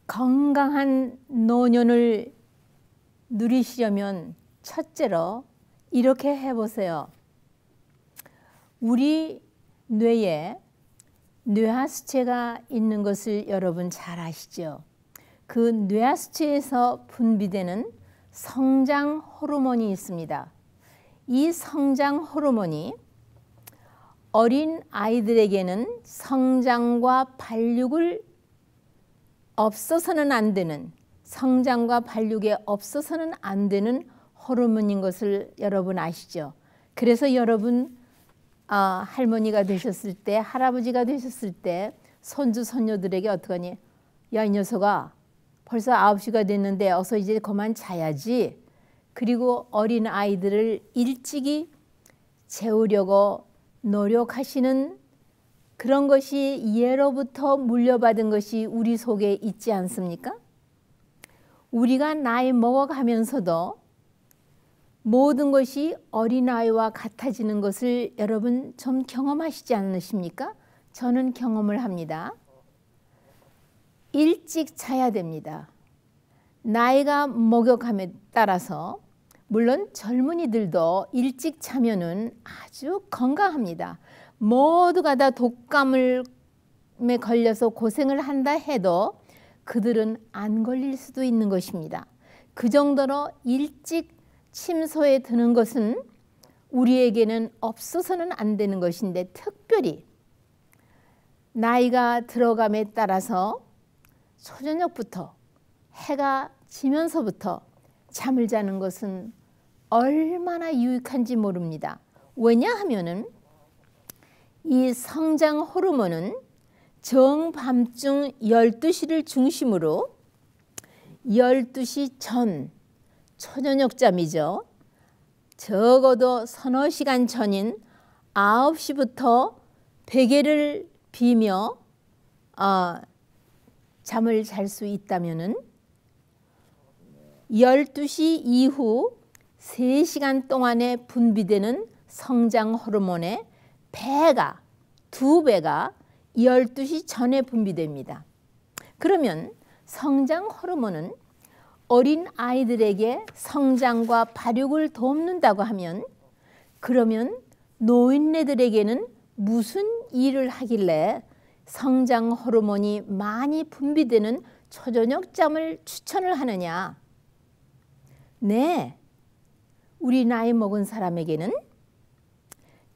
건강한 노년을 누리시려면 첫째로 이렇게 해보세요. 우리 뇌에 뇌하수체가 있는 것을 여러분 잘 아시죠? 그 뇌하수체에서 분비되는 성장 호르몬이 있습니다. 이 성장 호르몬이 어린 아이들에게는 성장과 발육을 없어서는 안 되는, 성장과 발육에 없어서는 안 되는 호르몬인 것을 여러분 아시죠? 그래서 여러분 할머니가 되셨을 때, 할아버지가 되셨을 때 손주 손녀들에게 어떡하니? 야, 이 녀석아, 벌써 9시가 됐는데 어서 이제 그만 자야지. 그리고 어린 아이들을 일찍이 재우려고 노력하시는 그런 것이 예로부터 물려받은 것이 우리 속에 있지 않습니까? 우리가 나이 먹어가면서도 모든 것이 어린아이와 같아지는 것을 여러분 좀 경험하시지 않으십니까? 저는 경험을 합니다. 일찍 자야 됩니다. 나이가 먹어감에 따라서 물론 젊은이들도 일찍 자면은 아주 건강합니다. 모두가 다 독감에 걸려서 고생을 한다 해도 그들은 안 걸릴 수도 있는 것입니다. 그 정도로 일찍 침소에 드는 것은 우리에게는 없어서는 안 되는 것인데, 특별히 나이가 들어감에 따라서 초저녁부터 해가 지면서부터 잠을 자는 것은 얼마나 유익한지 모릅니다. 왜냐하면은 이 성장 호르몬은 정밤중 12시를 중심으로 12시 전 초저녁잠이죠. 적어도 서너 시간 전인 9시부터 베개를 비며 잠을 잘 수 있다면은 12시 이후 3시간 동안에 분비되는 성장 호르몬의 배가, 2배가 12시 전에 분비됩니다. 그러면 성장 호르몬은 어린 아이들에게 성장과 발육을 돕는다고 하면, 그러면 노인네들에게는 무슨 일을 하길래 성장 호르몬이 많이 분비되는 초저녁잠을 추천을 하느냐? 네, 우리 나이 먹은 사람에게는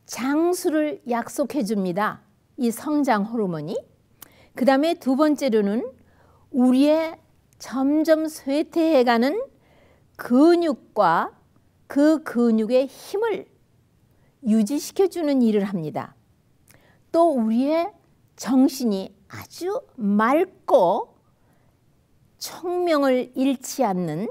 장수를 약속해 줍니다. 이 성장 호르몬이. 그 다음에 두 번째로는 우리의 점점 쇠퇴해가는 근육과 그 근육의 힘을 유지시켜주는 일을 합니다. 또 우리의 정신이 아주 맑고 총명을 잃지 않는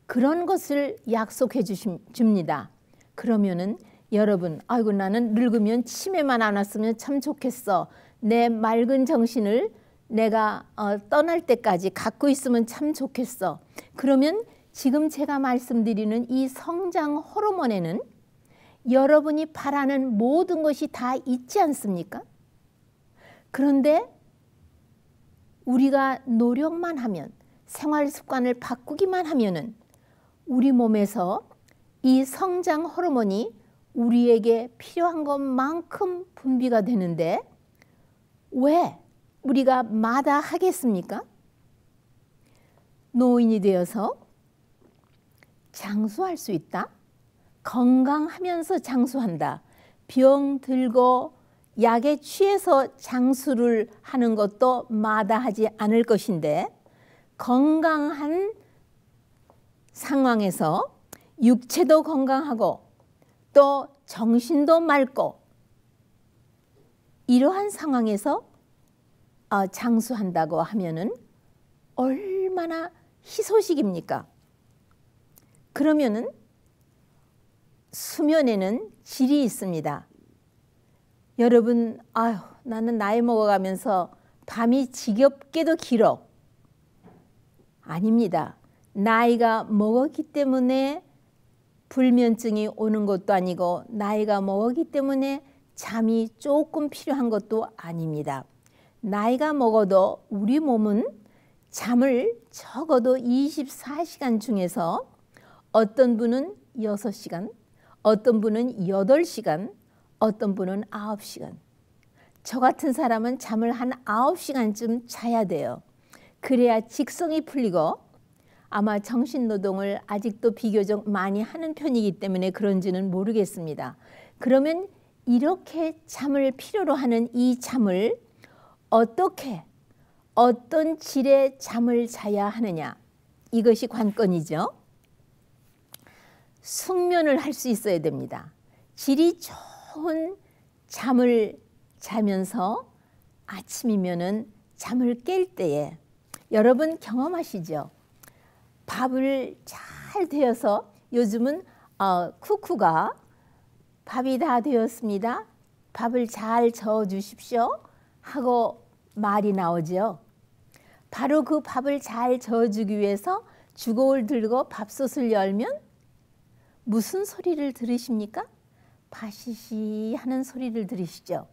그런 것을 약속해 줍니다. 그러면은 여러분, 아이고 나는 늙으면 치매만 안 왔으면 참 좋겠어. 내 맑은 정신을 내가 떠날 때까지 갖고 있으면 참 좋겠어. 그러면 지금 제가 말씀드리는 이 성장 호르몬에는 여러분이 바라는 모든 것이 다 있지 않습니까? 그런데 우리가 노력만 하면, 생활 습관을 바꾸기만 하면은 우리 몸에서 이 성장 호르몬이 우리에게 필요한 것만큼 분비가 되는데 왜 우리가 마다하겠습니까? 노인이 되어서 장수할 수 있다? 건강하면서 장수한다. 병 들고 약에 취해서 장수를 하는 것도 마다하지 않을 것인데, 건강한 상황에서 육체도 건강하고 또 정신도 맑고 이러한 상황에서 장수한다고 하면은 얼마나 희소식입니까? 그러면은 수면에는 질이 있습니다. 여러분, 아유, 나는 나이 먹어가면서 밤이 지겹게도 길어. 아닙니다. 나이가 먹었기 때문에 불면증이 오는 것도 아니고, 나이가 먹었기 때문에 잠이 조금 필요한 것도 아닙니다. 나이가 먹어도 우리 몸은 잠을 적어도 24시간 중에서 어떤 분은 6시간, 어떤 분은 8시간, 어떤 분은 9시간. 저 같은 사람은 잠을 한 9시간쯤 자야 돼요. 그래야 직성이 풀리고, 아마 정신노동을 아직도 비교적 많이 하는 편이기 때문에 그런지는 모르겠습니다. 그러면 이렇게 잠을 필요로 하는 이 잠을 어떻게, 어떤 질의 잠을 자야 하느냐, 이것이 관건이죠. 숙면을 할 수 있어야 됩니다. 질이 좋은 잠을 자면서 아침이면은 잠을 깰 때에, 여러분 경험하시죠? 밥을 잘 데워서, 요즘은 쿠쿠가 밥이 다 되었습니다, 밥을 잘 저어 주십시오 하고 말이 나오죠. 바로 그 밥을 잘 저어주기 위해서 주걱을 들고 밥솥을 열면 무슨 소리를 들으십니까? 바시시 하는 소리를 들으시죠.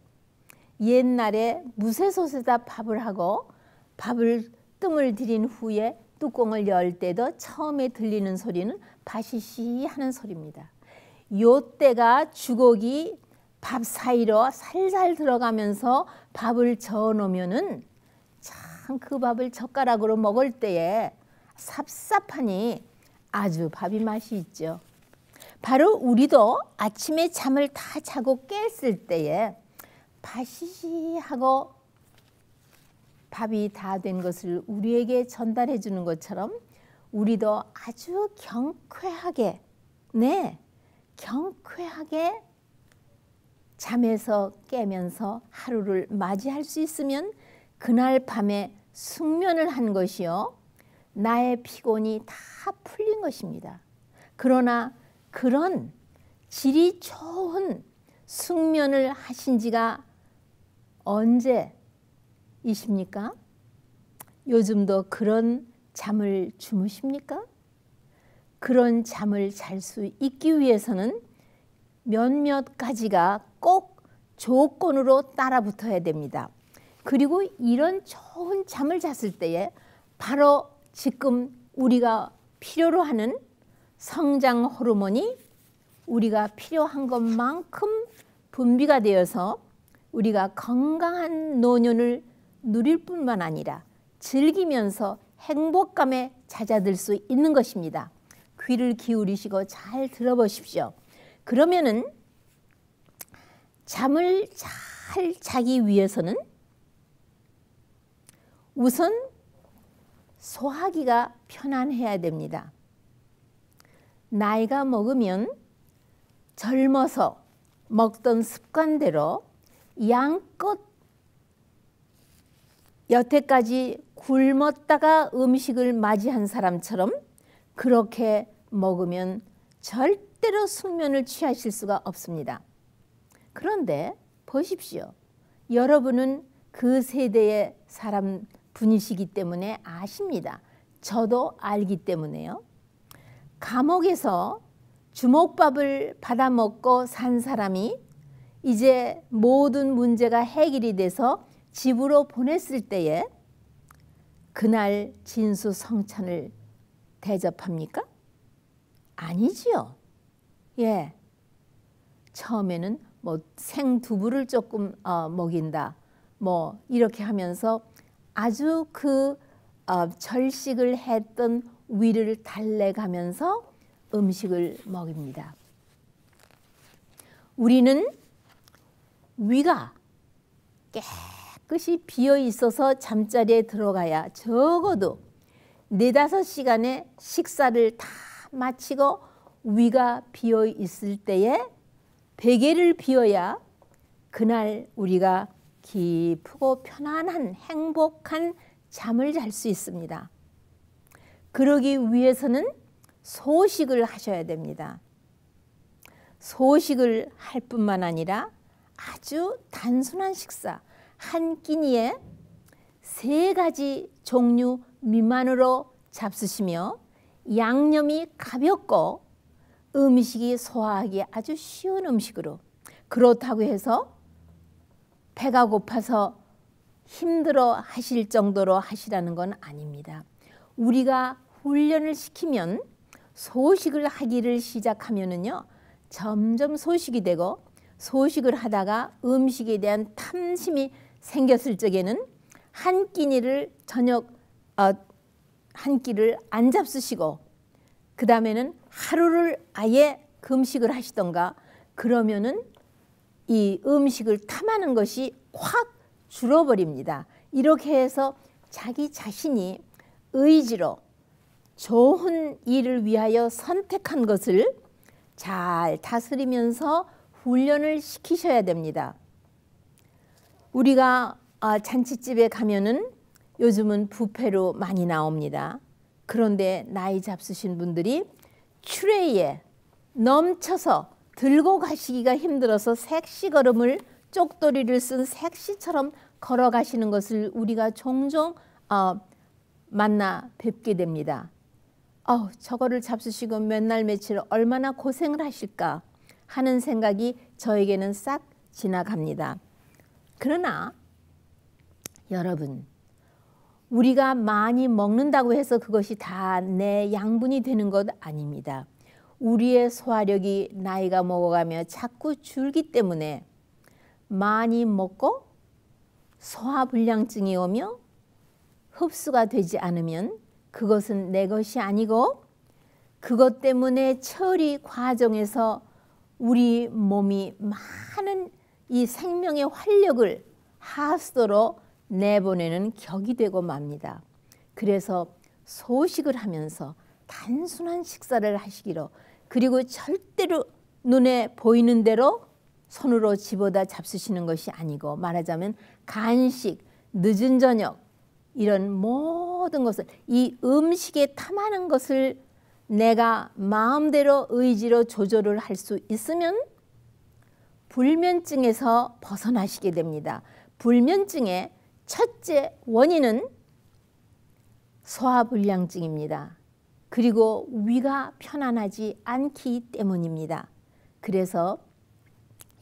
옛날에 무쇠솥에다 밥을 하고 밥을 뜸을 들인 후에 뚜껑을 열 때도 처음에 들리는 소리는 바시시 하는 소리입니다. 요때가 주걱이 밥 사이로 살살 들어가면서 밥을 저어 놓으면은 참 그 밥을 젓가락으로 먹을 때에 삽삽하니 아주 밥이 맛이 있죠. 바로 우리도 아침에 잠을 다 자고 깼을 때에 바시시 하고 밥이 다 된 것을 우리에게 전달해 주는 것처럼 우리도 아주 경쾌하게, 경쾌하게 잠에서 깨면서 하루를 맞이할 수 있으면 그날 밤에 숙면을 한 것이요, 나의 피곤이 다 풀린 것입니다. 그러나 그런 질이 좋은 숙면을 하신 지가 언제이십니까? 요즘도 그런 잠을 주무십니까? 그런 잠을 잘 수 있기 위해서는 몇몇 가지가 꼭 조건으로 따라 붙어야 됩니다. 그리고 이런 좋은 잠을 잤을 때에 바로 지금 우리가 필요로 하는 성장 호르몬이 우리가 필요한 것만큼 분비가 되어서 우리가 건강한 노년을 누릴 뿐만 아니라 즐기면서 행복감에 잦아들 수 있는 것입니다. 귀를 기울이시고 잘 들어보십시오. 그러면은 잠을 잘 자기 위해서는 우선 소화기가 편안해야 됩니다. 나이가 먹으면 젊어서 먹던 습관대로 양껏 여태까지 굶었다가 음식을 맞이한 사람처럼 그렇게 먹으면 절대로 숙면을 취하실 수가 없습니다. 그런데 보십시오. 여러분은 그 세대의 사람 분이시기 때문에 아십니다. 저도 알기 때문에요. 감옥에서 주먹밥을 받아먹고 산 사람이 이제 모든 문제가 해결이 돼서 집으로 보냈을 때에 그날 진수성찬을 대접합니까? 아니지요. 예. 처음에는 뭐 생두부를 조금 먹인다, 뭐 이렇게 하면서 아주 그 절식을 했던 위를 달래가면서 음식을 먹입니다. 우리는 위가 깨끗이 비어 있어서 잠자리에 들어가야 적어도 4-5시간의 식사를 다 마치고 위가 비어 있을 때에 베개를 비워야 그날 우리가 깊고 편안한 행복한 잠을 잘 수 있습니다. 그러기 위해서는 소식을 하셔야 됩니다. 소식을 할 뿐만 아니라 아주 단순한 식사, 한 끼니에 3가지 종류 미만으로 잡수시며 양념이 가볍고 음식이 소화하기 아주 쉬운 음식으로, 그렇다고 해서 배가 고파서 힘들어 하실 정도로 하시라는 건 아닙니다. 우리가 훈련을 시키면 소식을 하기를 시작하면은요, 점점 소식이 되고, 소식을 하다가 음식에 대한 탐심이 생겼을 적에는 한 끼니를 한 끼를 안 잡수시고 그 다음에는 하루를 아예 금식을 하시던가, 그러면은 이 음식을 탐하는 것이 확 줄어버립니다. 이렇게 해서 자기 자신이 의지로 좋은 일을 위하여 선택한 것을 잘 다스리면서 훈련을 시키셔야 됩니다. 우리가 잔치집에 가면은 요즘은 뷔페로 많이 나옵니다. 그런데 나이 잡수신 분들이 트레이에 넘쳐서 들고 가시기가 힘들어서 색시걸음을 쪽도리를 쓴 색시처럼 걸어가시는 것을 우리가 종종 만나 뵙게 됩니다. 저거를 잡수시고 몇 날 며칠 얼마나 고생을 하실까 하는 생각이 저에게는 싹 지나갑니다. 그러나 여러분, 우리가 많이 먹는다고 해서 그것이 다 내 양분이 되는 것 아닙니다. 우리의 소화력이 나이가 먹어가며 자꾸 줄기 때문에 많이 먹고 소화불량증이 오며 흡수가 되지 않으면 그것은 내 것이 아니고, 그것 때문에 처리 과정에서 우리 몸이 많은 이 생명의 활력을 하수도로 내보내는 격이 되고 맙니다. 그래서 소식을 하면서 단순한 식사를 하시기로, 그리고 절대로 눈에 보이는 대로 손으로 집어다 잡수시는 것이 아니고, 말하자면 간식, 늦은 저녁, 이런 모든 것을, 이 음식에 탐하는 것을 내가 마음대로 의지로 조절을 할 수 있으면 불면증에서 벗어나시게 됩니다. 불면증의 첫째 원인은 소화불량증입니다. 그리고 위가 편안하지 않기 때문입니다. 그래서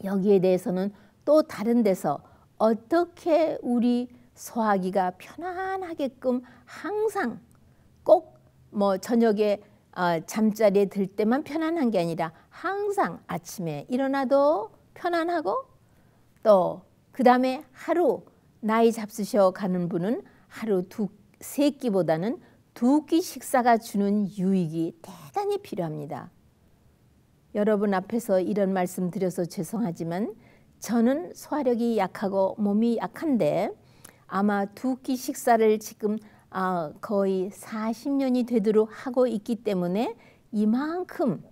여기에 대해서는 또 다른 데서 어떻게 우리 소화기가 편안하게끔 항상 꼭 저녁에 잠자리에 들 때만 편안한 게 아니라 항상 아침에 일어나도 편안하고, 또 그 다음에 하루 나이 잡수셔 가는 분은 하루 세 끼보다는 2끼 식사가 주는 유익이 대단히 필요합니다. 여러분 앞에서 이런 말씀 드려서 죄송하지만 저는 소화력이 약하고 몸이 약한데 아마 2끼 식사를 지금 거의 40년이 되도록 하고 있기 때문에 이만큼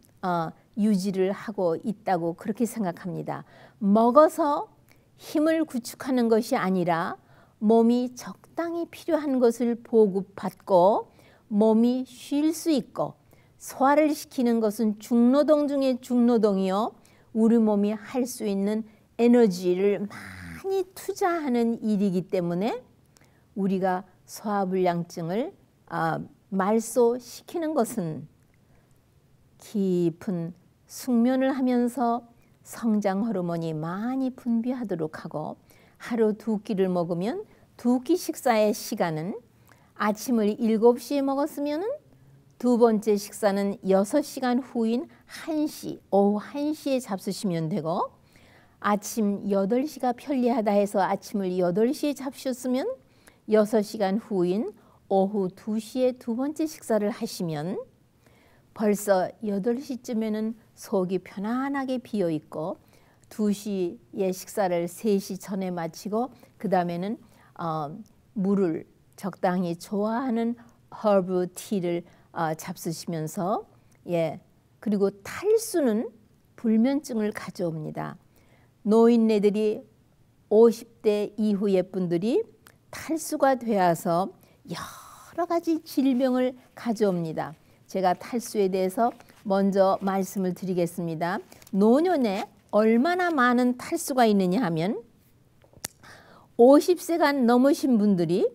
유지를 하고 있다고 그렇게 생각합니다. 먹어서 힘을 구축하는 것이 아니라 몸이 적당히 필요한 것을 보급받고 몸이 쉴 수 있고, 소화를 시키는 것은 중노동 중에 중노동이요, 우리 몸이 할 수 있는 에너지를 많이 투자하는 일이기 때문에 우리가 소화불량증을 말소시키는 것은 깊은 숙면을 하면서 성장 호르몬이 많이 분비하도록 하고, 하루 2끼를 먹으면 2끼 식사의 시간은 아침을 7시에 먹었으면 두 번째 식사는 6시간 후인 1시, 오후 1시에 잡수시면 되고, 아침 8시가 편리하다 해서 아침을 8시에 잡수셨으면 6시간 후인 오후 2시에 두 번째 식사를 하시면 벌써 8시쯤에는 속이 편안하게 비어있고, 2시에 식사를 3시 전에 마치고 그 다음에는 물을 적당히 좋아하는 허브 티를 잡수시면서, 그리고 탈수는 불면증을 가져옵니다. 노인네들이 50대 이후의 분들이 탈수가 되어서 여러 가지 질병을 가져옵니다. 제가 탈수에 대해서 먼저 말씀을 드리겠습니다. 노년에 얼마나 많은 탈수가 있느냐 하면 50세가 넘으신 분들이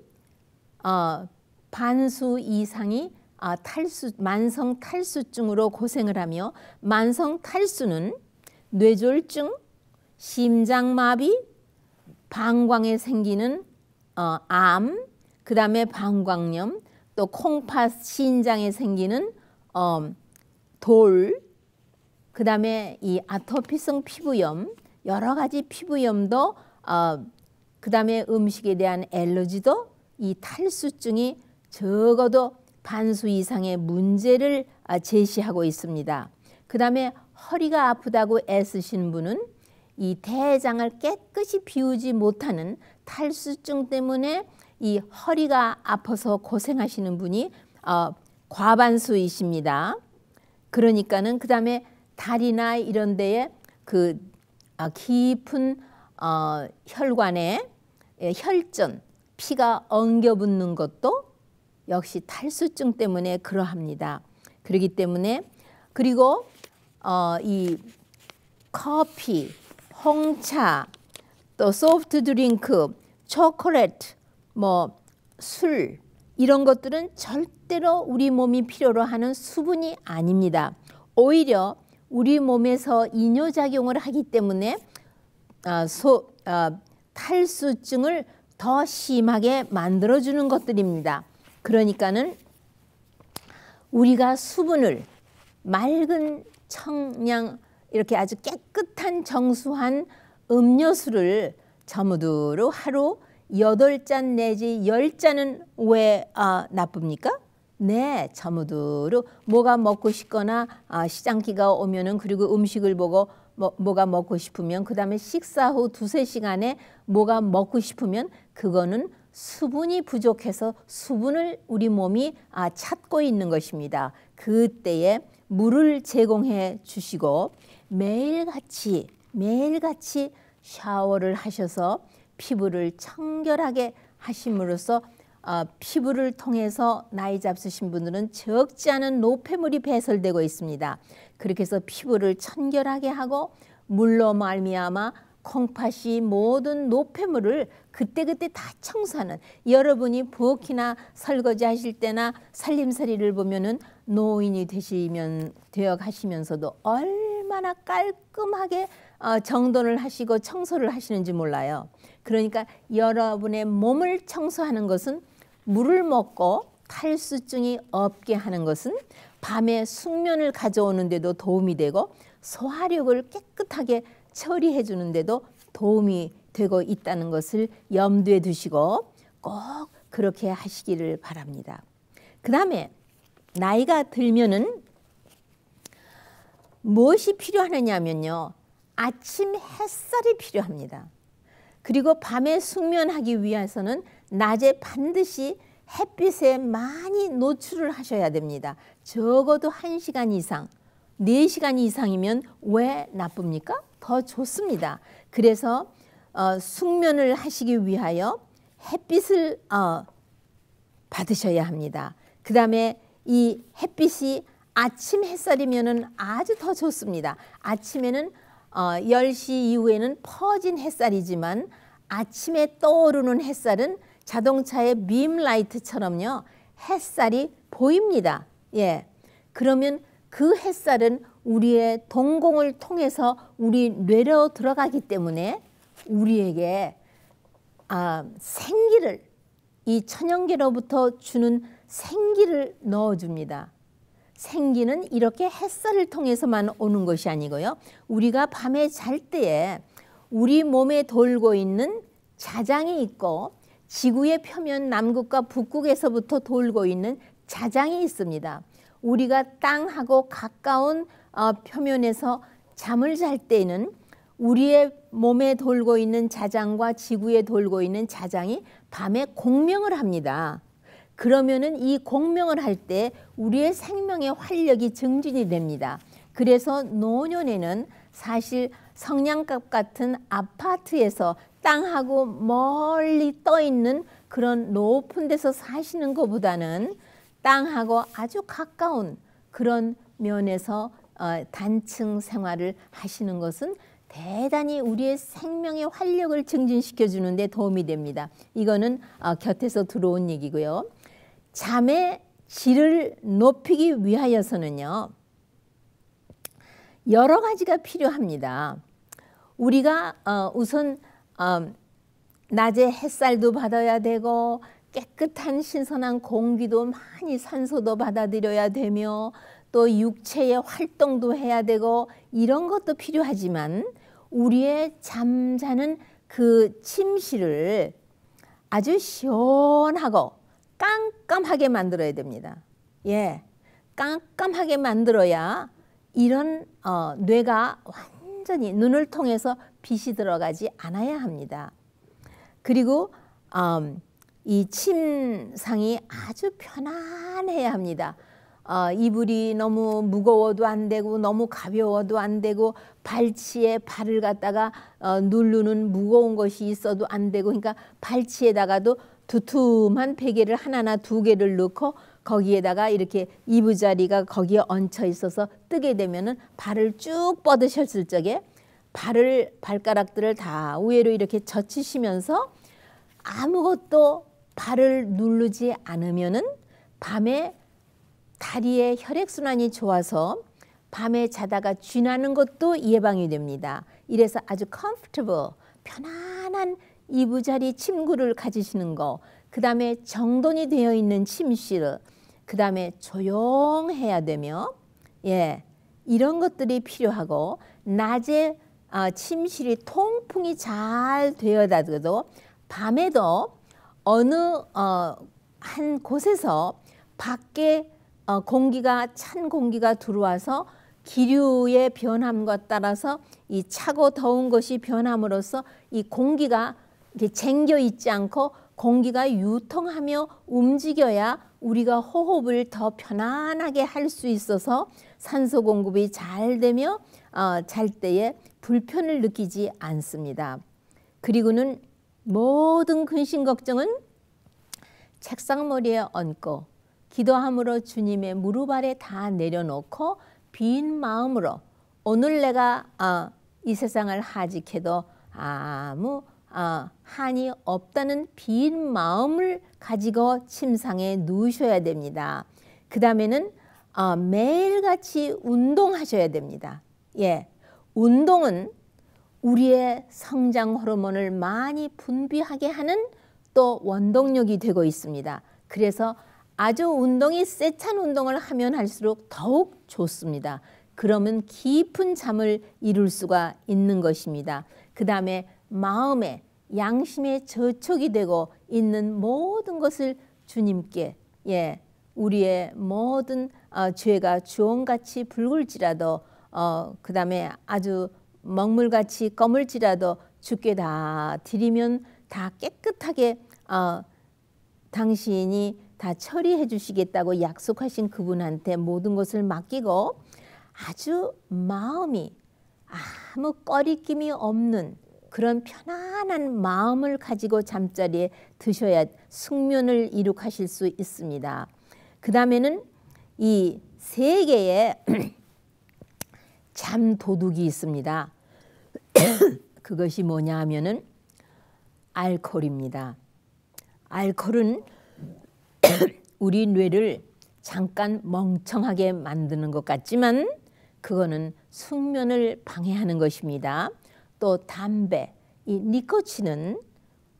반수 이상이 만성 탈수증으로 고생을 하며, 만성 탈수는 뇌졸중, 심장마비, 방광에 생기는 암, 그 다음에 방광염, 또 콩팥 신장에 생기는 돌, 그 다음에 이 아토피성 피부염, 여러 가지 피부염도, 그 다음에 음식에 대한 알러지도 이 탈수증이 적어도 반수 이상의 문제를 제시하고 있습니다. 그 다음에 허리가 아프다고 애쓰시는 분은 이 대장을 깨끗이 비우지 못하는 탈수증 때문에 이 허리가 아파서 고생하시는 분이 과반수이십니다. 그러니까는 그 다음에 다리나 이런 데에 그 깊은 혈관에 혈전, 피가 엉겨붙는 것도 역시 탈수증 때문에 그러합니다. 그렇기 때문에 그리고 이 커피, 홍차, 또 소프트 드링크, 초콜릿, 뭐 술 이런 것들은 절대로 우리 몸이 필요로 하는 수분이 아닙니다. 오히려 우리 몸에서 이뇨작용을 하기 때문에 탈수증을 더 심하게 만들어주는 것들입니다. 그러니까는 우리가 수분을 맑은 청량 이렇게 아주 깨끗한 정수한 음료수를 저무두로 하루 8잔 내지 10잔은 왜 나쁩니까? 네, 저무두로 뭐가 먹고 싶거나 시장기가 오면은 그리고 음식을 보고 뭐가 먹고 싶으면 그 다음에 식사 후 2~3시간에 뭐가 먹고 싶으면 그거는 수분이 부족해서 수분을 우리 몸이 찾고 있는 것입니다. 그때에 물을 제공해 주시고 매일같이 샤워를 하셔서 피부를 청결하게 하심으로써 피부를 통해서 나이 잡수신 분들은 적지 않은 노폐물이 배설되고 있습니다. 그렇게 해서 피부를 청결하게 하고 물로 말미암아 콩팥이 모든 노폐물을 그때그때 다 청소하는, 여러분이 부엌이나 설거지 하실 때나 살림살이를 보면은 노인이 되어 가시면서도 얼마나 깔끔하게 정돈을 하시고 청소를 하시는지 몰라요. 그러니까 여러분의 몸을 청소하는 것은, 물을 먹고 탈수증이 없게 하는 것은 밤에 숙면을 가져오는 데도 도움이 되고 소화력을 깨끗하게 처리해 주는 데도 도움이 되고 있다는 것을 염두에 두시고 꼭 그렇게 하시기를 바랍니다. 그 다음에 나이가 들면은 무엇이 필요하느냐면요, 아침 햇살이 필요합니다. 그리고 밤에 숙면하기 위해서는 낮에 반드시 햇빛에 많이 노출을 하셔야 됩니다. 적어도 1시간 이상, 4시간 이상이면 왜 나쁩니까? 더 좋습니다. 그래서 숙면을 하시기 위하여 햇빛을 받으셔야 합니다. 그 다음에 이 햇빛이 아침 햇살이면 아주 더 좋습니다. 아침에는 10시 이후에는 퍼진 햇살이지만 아침에 떠오르는 햇살은 자동차의 빔라이트처럼요, 햇살이 보입니다. 예, 그러면 그 햇살은 우리의 동공을 통해서 우리 뇌로 들어가기 때문에 우리에게 생기를, 이 천연계로부터 주는 생기를 넣어줍니다. 생기는 이렇게 햇살을 통해서만 오는 것이 아니고요, 우리가 밤에 잘 때에 우리 몸에 돌고 있는 자장이 있고 지구의 표면 남극과 북극에서부터 돌고 있는 자장이 있습니다. 우리가 땅하고 가까운 표면에서 잠을 잘 때는 우리의 몸에 돌고 있는 자장과 지구에 돌고 있는 자장이 밤에 공명을 합니다. 그러면은 이 공명을 할 때 우리의 생명의 활력이 증진이 됩니다. 그래서 노년에는 사실 성냥갑 같은 아파트에서 땅하고 멀리 떠 있는 그런 높은 데서 사시는 것보다는 땅하고 아주 가까운 그런 면에서 단층 생활을 하시는 것은 대단히 우리의 생명의 활력을 증진시켜 주는 데 도움이 됩니다. 이거는 곁에서 들어온 얘기고요. 잠의 질을 높이기 위하여서는요, 여러 가지가 필요합니다. 우리가 우선 낮에 햇살도 받아야 되고 깨끗한 신선한 공기도 많이 산소도 받아들여야 되며 또 육체의 활동도 해야 되고 이런 것도 필요하지만 우리의 잠자는 그 침실을 아주 시원하고 깜깜하게 만들어야 됩니다. 예, 깜깜하게 만들어야 이런 뇌가 완전히 눈을 통해서 빛이 들어가지 않아야 합니다. 그리고 이 침상이 아주 편안해야 합니다. 이불이 너무 무거워도 안 되고 너무 가벼워도 안 되고 발치에 발을 갖다가 누르는 무거운 것이 있어도 안 되고 그러니까 발치에다가도 두툼한 베개를 하나나 두 개를 넣고 거기에다가 이렇게 이부자리가 거기에 얹혀 있어서 뜨게 되면은 발을 쭉 뻗으셨을 적에 발가락들을 다 위로 이렇게 젖히시면서 아무것도 발을 누르지 않으면은 밤에 다리에 혈액순환이 좋아서 밤에 자다가 쥐나는 것도 예방이 됩니다. 이래서 아주 comfortable, 편안한 이부자리 침구를 가지시는 거, 그 다음에 정돈이 되어 있는 침실, 그 다음에 조용해야 되며 예, 이런 것들이 필요하고 낮에 침실이 통풍이 잘 되어다도 밤에도 어느 한 곳에서 밖에 공기가 찬 공기가 들어와서 기류의 변함과 따라서 이 차고 더운 것이 변함으로써 이 공기가 이렇게 쟁겨 있지 않고 공기가 유통하며 움직여야 우리가 호흡을 더 편안하게 할 수 있어서 산소 공급이 잘 되며 잘 때에 불편을 느끼지 않습니다. 그리고는 모든 근심 걱정은 책상머리에 얹고 기도함으로 주님의 무릎 아래 다 내려놓고 빈 마음으로 오늘 내가 이 세상을 하직해도 아무 한이 없다는 빈 마음을 가지고 침상에 누우셔야 됩니다. 그 다음에는 매일같이 운동하셔야 됩니다. 예, 운동은 우리의 성장 호르몬을 많이 분비하게 하는 또 원동력이 되고 있습니다. 그래서 아주 운동이 세찬 운동을 하면 할수록 더욱 좋습니다. 그러면 깊은 잠을 이룰 수가 있는 것입니다. 그 다음에 마음에 양심에 저촉이 되고 있는 모든 것을 주님께 우리의 모든 죄가 주홍같이 붉을지라도 그 다음에 아주 먹물같이 검을지라도 주께 다 드리면 다 깨끗하게 당신이 다 처리해 주시겠다고 약속하신 그분한테 모든 것을 맡기고 아주 마음이 아무 꺼리낌이 없는 그런 편안한 마음을 가지고 잠자리에 드셔야 숙면을 이룩하실 수 있습니다. 그 다음에는 이 세 개의 잠 도둑이 있습니다. 그것이 뭐냐 하면은 알코올입니다. 알코올은 우리 뇌를 잠깐 멍청하게 만드는 것 같지만 그거는 숙면을 방해하는 것입니다. 또 담배, 이 니코틴은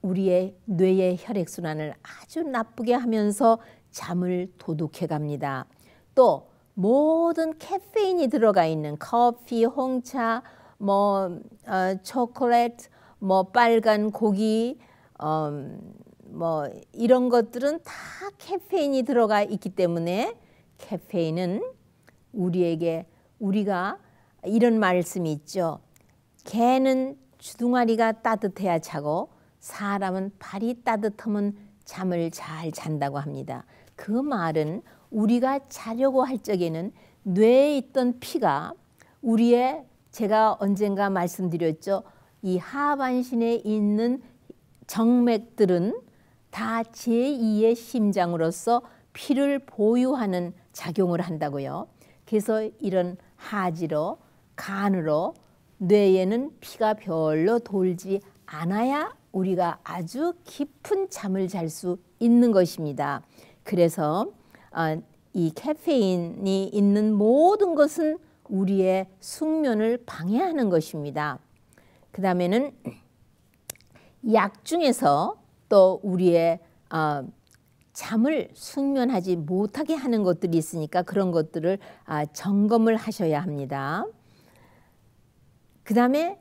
우리의 뇌의 혈액순환을 아주 나쁘게 하면서 잠을 도둑해 갑니다. 또 모든 카페인이 들어가 있는 커피, 홍차, 초콜릿, 빨간 고기, 이런 것들은 다 카페인이 들어가 있기 때문에 카페인은 우리가 이런 말씀이 있죠. 개는 주둥아리가 따뜻해야 자고 사람은 발이 따뜻하면 잠을 잘 잔다고 합니다. 그 말은 우리가 자려고 할 적에는 뇌에 있던 피가 제가 언젠가 말씀드렸죠. 이 하반신에 있는 정맥들은 다 제2의 심장으로서 피를 보유하는 작용을 한다고요. 그래서 이런 하지로 간으로 뇌에는 피가 별로 돌지 않아야 우리가 아주 깊은 잠을 잘 수 있는 것입니다. 그래서 이 카페인이 있는 모든 것은 우리의 숙면을 방해하는 것입니다. 그 다음에는 약 중에서 또 우리의 잠을 숙면하지 못하게 하는 것들이 있으니까 그런 것들을 점검을 하셔야 합니다. 그 다음에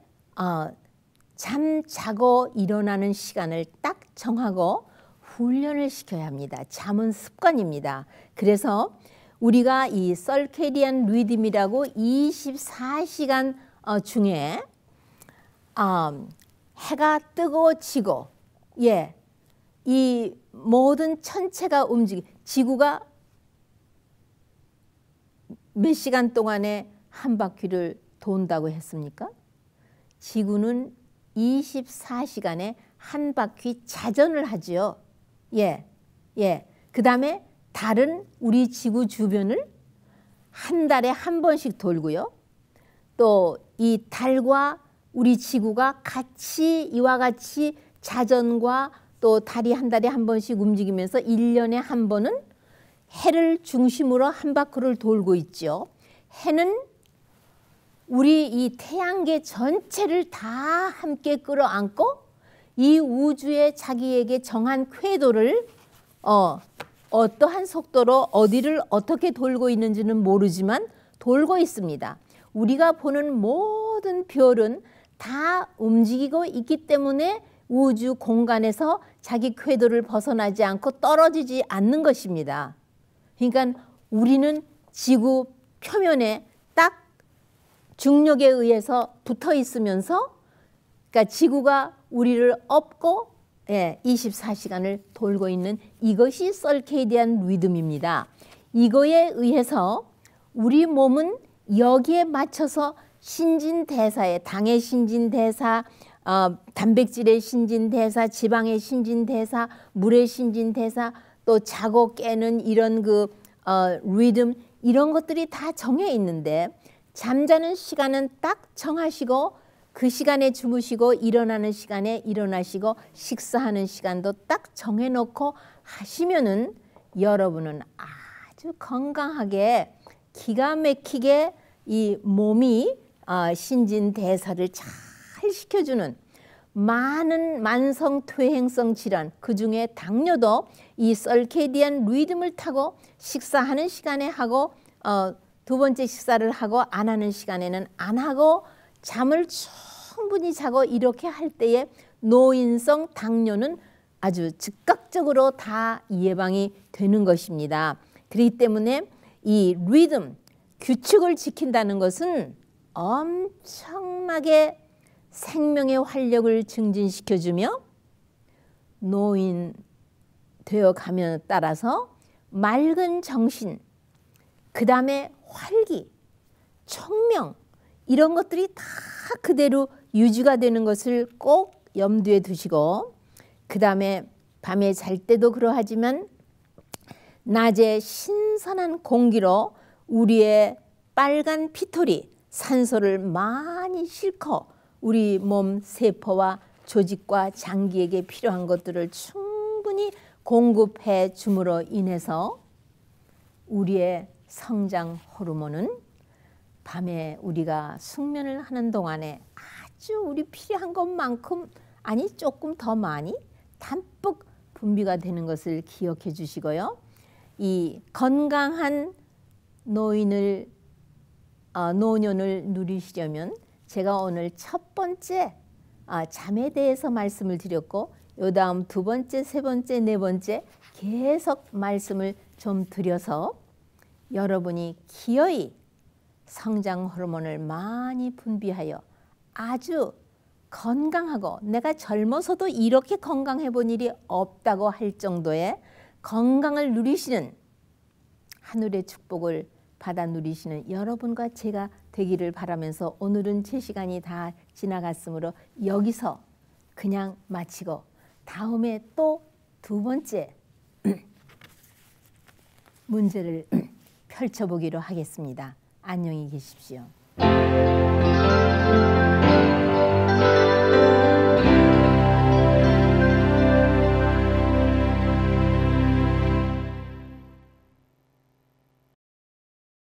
잠 자고 일어나는 시간을 딱 정하고 훈련을 시켜야 합니다. 잠은 습관입니다. 그래서 우리가 이 서케디안 리듬이라고 24시간 중에 해가 뜨고 지고 이 모든 천체가 지구가 몇 시간 동안에 한 바퀴를 돈다고 했습니까? 지구는 24시간에 한 바퀴 자전을 하죠. 그 다음에 달은 우리 지구 주변을 한 달에 한 번씩 돌고요. 또 이 달과 우리 지구가 같이 이와 같이 자전과 또 달이 한 달에 한 번씩 움직이면서 1년에 한 번은 해를 중심으로 한 바퀴를 돌고 있죠. 해는 우리 이 태양계 전체를 다 함께 끌어안고 이 우주에 자기에게 정한 궤도를 어떠한 속도로 어디를 어떻게 돌고 있는지는 모르지만 돌고 있습니다. 우리가 보는 모든 별은 다 움직이고 있기 때문에 우주 공간에서 자기 궤도를 벗어나지 않고 떨어지지 않는 것입니다. 그러니까 우리는 지구 표면에 딱 중력에 의해서 붙어 있으면서 그러니까 지구가 우리를 업고 24시간을 돌고 있는 이것이 서케디안 리듬입니다. 이거에 의해서 우리 몸은 여기에 맞춰서 신진대사에 당의 신진대사, 단백질의 신진대사, 지방의 신진대사, 물의 신진대사, 또 자고 깨는 이런 리듬 이런 것들이 다 정해 있는데 잠자는 시간은 딱 정하시고 그 시간에 주무시고 일어나는 시간에 일어나시고 식사하는 시간도 딱 정해놓고 하시면은 여러분은 아주 건강하게 기가 막히게 이 몸이 신진대사를 잘 시켜주는 많은 만성 퇴행성 질환 그중에 당뇨도 이 서케디안 리듬을 타고 식사하는 시간에 하고 두 번째 식사를 하고 안 하는 시간에는 안 하고 잠을 충분히 자고 이렇게 할 때에 노인성 당뇨는 아주 즉각적으로 다 예방이 되는 것입니다. 그렇기 때문에 이 리듬, 규칙을 지킨다는 것은 엄청나게 생명의 활력을 증진시켜주며 노인 되어 가면 따라서 맑은 정신, 그 다음에 활기, 청명 이런 것들이 다 그대로 유지가 되는 것을 꼭 염두에 두시고 그 다음에 밤에 잘 때도 그러하지만 낮에 신선한 공기로 우리의 빨간 피토리, 산소를 많이 싣고 우리 몸 세포와 조직과 장기에게 필요한 것들을 충분히 공급해 줌으로 인해서 우리의 성장 호르몬은 밤에 우리가 숙면을 하는 동안에 아주 우리 필요한 것만큼 아니 조금 더 많이 담뿍 분비가 되는 것을 기억해 주시고요. 이 건강한 노년을 누리시려면 제가 오늘 첫 번째 잠에 대해서 말씀을 드렸고 요 다음 두 번째, 세 번째, 네 번째 계속 말씀을 좀 드려서 여러분이 기어이 성장 호르몬을 많이 분비하여 아주 건강하고 내가 젊어서도 이렇게 건강해 본 일이 없다고 할 정도의 건강을 누리시는 하늘의 축복을 받아 누리시는 여러분과 제가 되기를 바라면서 오늘은 제 시간이 다 지나갔으므로 여기서 그냥 마치고 다음에 또 두 번째 문제를 펼쳐보기로 하겠습니다. 안녕히 계십시오.